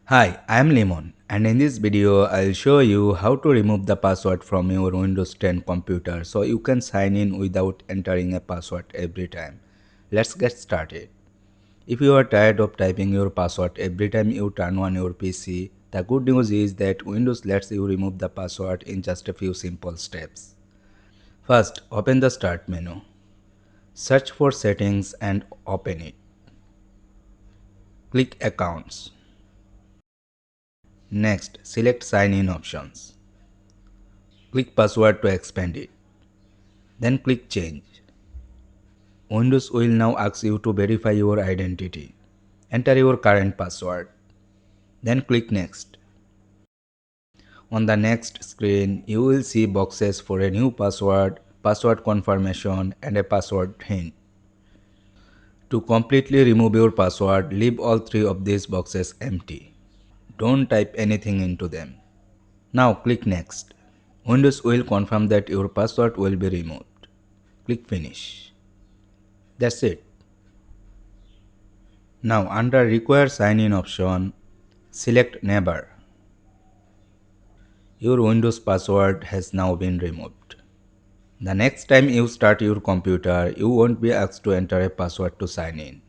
Hi, I am Lemon, and in this video I'll show you how to remove the password from your Windows 10 computer so you can sign in without entering a password every time. Let's get started. If you are tired of typing your password every time you turn on your PC, the good news is that Windows lets you remove the password in just a few simple steps. First, open the Start menu. Search for Settings and open it. Click Accounts. Next, select Sign In options. Click Password to expand it. Then click Change. Windows will now ask you to verify your identity. Enter your current password. Then click Next. On the next screen, you will see boxes for a new password, password confirmation, and a password hint. To completely remove your password, leave all three of these boxes empty. Don't type anything into them. Now click Next. Windows will confirm that your password will be removed. Click Finish. That's it. Now under Require Sign In option, select Never. Your Windows password has now been removed. The next time you start your computer, you won't be asked to enter a password to sign in.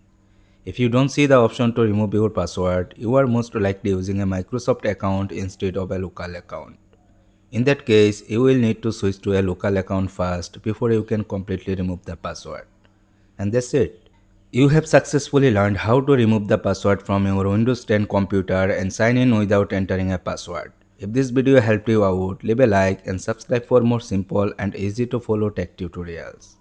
If you don't see the option to remove your password, you are most likely using a Microsoft account instead of a local account. In that case, you will need to switch to a local account first before you can completely remove the password. And that's it. You have successfully learned how to remove the password from your Windows 10 computer and sign in without entering a password. If this video helped you out, leave a like and subscribe for more simple and easy to follow tech tutorials.